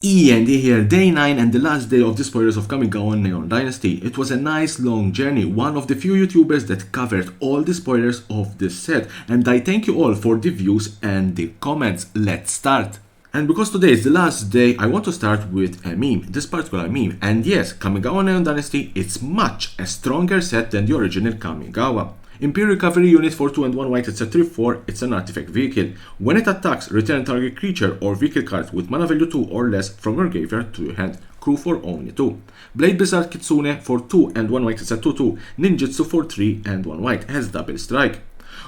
E.N.D here, day 9 and the last day of the spoilers of Kamigawa Neon Dynasty. It was a nice long journey, one of the few YouTubers that covered all the spoilers of this set, and I thank you all for the views and the comments. Let's start. And because today is the last day, I want to start with a meme, this particular meme. And yes, Kamigawa Neon Dynasty, it's much a stronger set than the original Kamigawa. Imperial Cavalry unit for 2 and 1 white, it's a 3/4, it's an artifact vehicle. When it attacks, return target creature or vehicle card with mana value 2 or less from your graveyard to your hand. Crew for only 2. Blade Bizarre Kitsune for 2 and 1 white, it's a 2/2. Ninjutsu for 3 and 1 white, has double strike.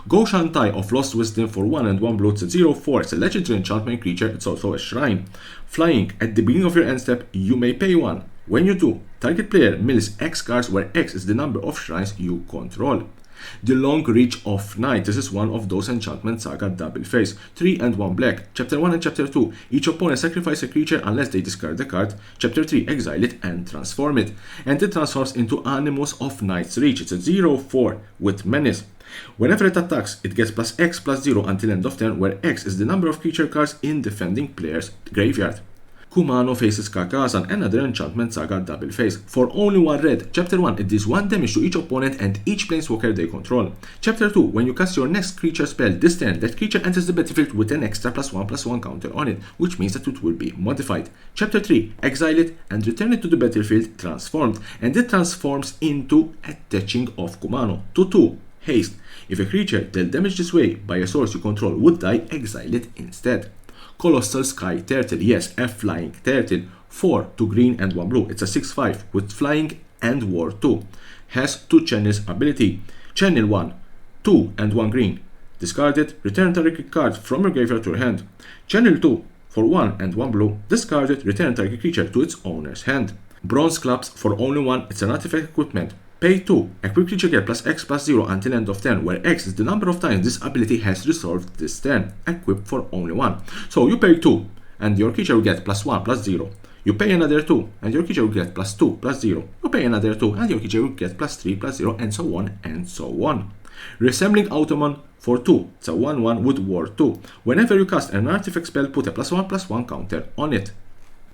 Go Shantai of Lost Wisdom for 1 and 1 blue, it's a 0/4, it's a legendary enchantment creature, it's also a shrine. Flying, at the beginning of your end step, you may pay 1. When you do, target player mills X cards where X is the number of shrines you control. The Long Reach of Night, this is one of those enchantment saga double face. 3 and 1 black. Chapter 1 and Chapter 2. Each opponent sacrifice a creature unless they discard the card. Chapter 3, exile it and transform it. And it transforms into Animus of Night's Reach. It's a 0/4 with Menace. Whenever it attacks, it gets +X/0 until end of turn, where X is the number of creature cards in defending player's graveyard. Kumano faces Kakazan, another enchantment saga double face. For only 1 red, Chapter 1, it deals 1 damage to each opponent and each planeswalker they control. Chapter 2, when you cast your next creature spell this turn, that creature enters the battlefield with an extra +1/+1 counter on it, which means that it will be modified. Chapter 3, exile it and return it to the battlefield transformed, and it transforms into Attaching of Kumano. 2/2, haste. If a creature dealt damage this way by a source you control would die, exile it instead. Colossal Sky Turtle, yes, a flying turtle. 4, 2 green and 1 blue. It's a 6/5 with flying and war 2. Has 2 channels ability. Channel 1, 2 and 1 green. Discard it, return target card from your graveyard to your hand. Channel 2, for 1 and 1 blue. Discard it, return target creature to its owner's hand. Bronze Clubs, for only 1, it's an artifact equipment. Pay 2. Equip creature get +X/0 until end of turn, where X is the number of times this ability has resolved this turn. Equipped for only 1. So you pay 2, and your creature will get +1/+0. You pay another 2, and your creature will get +2/+0. You pay another 2, and your creature will get +3/+0, and so on and so on. Resembling Automon for 2. It's a 1/1 with War 2. Whenever you cast an artifact spell, put a +1/+1 counter on it.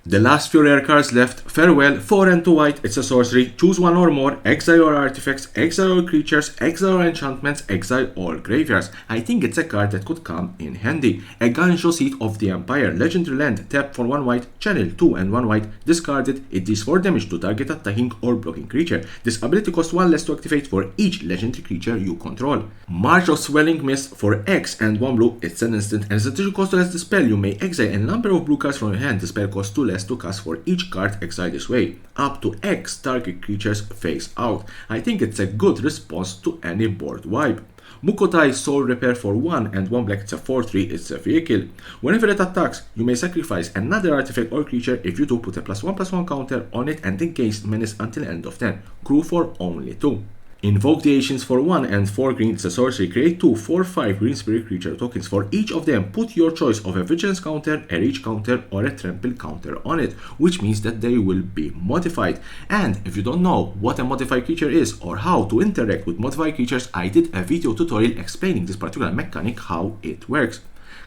The last few rare cards left. Farewell, 4 and 2 white, it's a sorcery. Choose 1 or more, exile your artifacts, exile your creatures, exile your enchantments, exile all graveyards. I think it's a card that could come in handy. A Ganjo Seat of the Empire, legendary land, tap for 1 white, channel 2 and 1 white, discard it, it deals 4 damage to target attacking or blocking creature. This ability costs 1 less to activate for each legendary creature you control. March of Swelling Mist for X and 1 blue, it's an instant, and as additional cost to cast the spell, you may exile a number of blue cards from your hand. The spell costs 2 less to cast for each card exiled this way. Up to X target creatures face out. I think it's a good response to any board wipe. Mukotai Soul Repair for 1 and 1 black, it's a 4/3, it's a vehicle. Whenever it attacks, you may sacrifice another artifact or creature. If you do, put a +1/+1 counter on it and engage Menace until end of turn. Crew for only 2. Invoke the Ancients for 1 and 4 green, it's a sorcery. Create 2 4/5 green spirit creature tokens. For each of them, put your choice of a vigilance counter, a reach counter, or a trample counter on it, which means that they will be modified. And if you don't know what a modified creature is or how to interact with modified creatures, I did a video tutorial explaining this particular mechanic, how it works.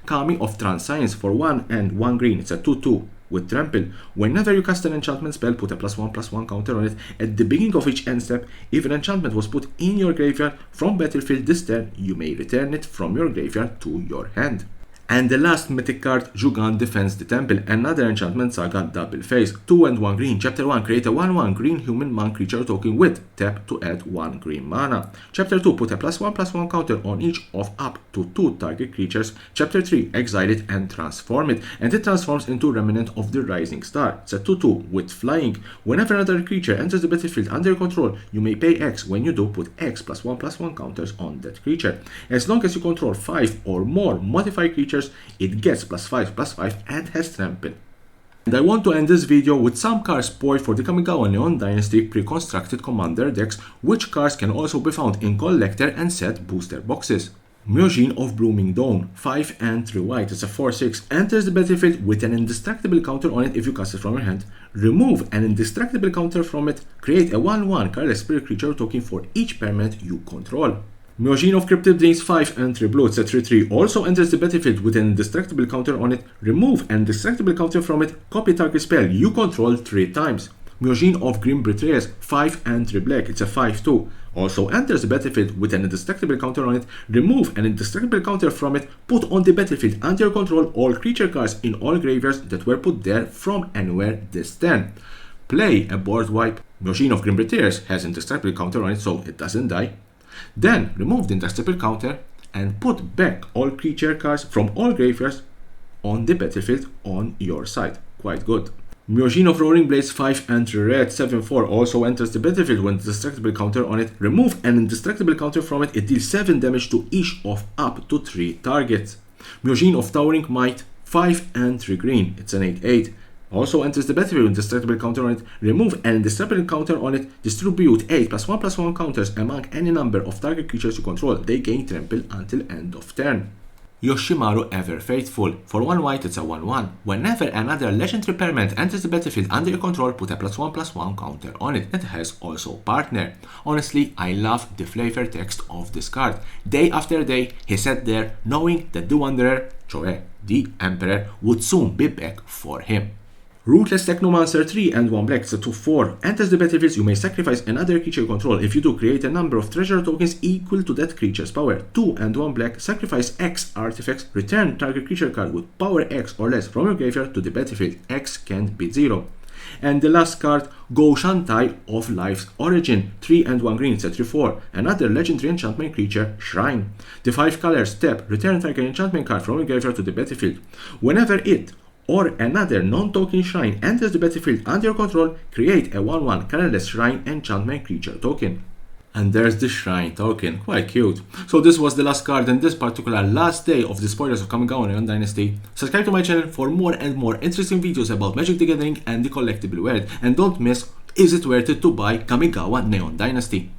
Kami of Transscience for 1 and 1 green, it's a 2/2 with trample. Whenever you cast an enchantment spell, put a +1/+1 counter on it. At the beginning of each end step, if an enchantment was put in your graveyard from battlefield this turn, you may return it from your graveyard to your hand. And the last mythic card, Jugan Defends the Temple, another enchantment saga double face. 2 and 1 green. Chapter 1, create a 1/1 green human monk creature token with tap to add 1 green mana. Chapter 2, put a +1/+1 counter on each of up to 2 target creatures. Chapter 3, exile it and transform it, and it transforms into Remnant of the Rising Star. It's a 2/2 with flying. Whenever another creature enters the battlefield under your control, you may pay X. When you do, put X +1/+1 counters on that creature. As long as you control 5 or more modified creatures, it gets +5/+5 and has trample. And I want to end this video with some cards spoiled for the Kamigawa Neon Dynasty pre-constructed commander decks, which cards can also be found in collector and set booster boxes. Myojin of Blooming Dawn, 5 and 3 white, it's a 4/6, enters the battlefield with an indestructible counter on it if you cast it from your hand. Remove an indestructible counter from it, create a 1/1 colorless spirit creature token for each permanent you control. Myojin of Cryptid brings 5 entry blue, it's a 3/3. Also enters the battlefield with an indestructible counter on it. Remove an indestructible counter from it. Copy target spell you control 3 times. Myojin of Grim Betrayers, 5 entry black, it's a 5/2. Also enters the battlefield with an indestructible counter on it. Remove an indestructible counter from it. Put on the battlefield under your control all creature cards in all graveyards that were put there from anywhere this turn. Play a board wipe. Myojin of Grim Betrayers has an indestructible counter on it, so it doesn't die. Then remove the indestructible counter and put back all creature cards from all graveyards on the battlefield on your side. Quite good. Myojin of Roaring Blades, 5 entry red, 7/4, also enters the battlefield with an indestructible counter on it. Remove an indestructible counter from it. It deals 7 damage to each of up to 3 targets. Myojin of Towering Might, 5 entry green, it's an 8/8. Also enters the battlefield with indestructible counter on it. Remove an indestructible counter on it. Distribute 8 +1/+1 counters among any number of target creatures you control. They gain trample until end of turn. Yoshimaru Ever Faithful. For 1 white, it's a 1/1. Whenever another legendary permanent enters the battlefield under your control, put a +1/+1 counter on it. It has also Partner. Honestly, I love the flavor text of this card. Day after day, he sat there knowing that the Wanderer, cioè the Emperor, would soon be back for him. Ruthless Technomancer, 3 and 1 black, it's a 2/4. Enters the battlefield, you may sacrifice another creature you control. If you do, create a number of treasure tokens equal to that creature's power. 2 and 1 black, sacrifice X artifacts, return target creature card with power X or less from your graveyard to the battlefield. X can't beat 0. And the last card, Go Shantai of Life's Origin, 3 and 1 green, it's a 3/4. Another legendary enchantment creature, Shrine. The 5 colors, tap, return target enchantment card from your graveyard to the battlefield. Whenever it or another non-token shrine enters the battlefield under your control, create a 1/1 colorless shrine enchantment creature token. And there's the shrine token, quite cute. So this was the last card in this particular last day of the spoilers of Kamigawa and E.N.D Dynasty. Subscribe to my channel for more and more interesting videos about Magic the Gathering and the collectible world. And don't miss, is it worth it to buy Kamigawa Neon Dynasty?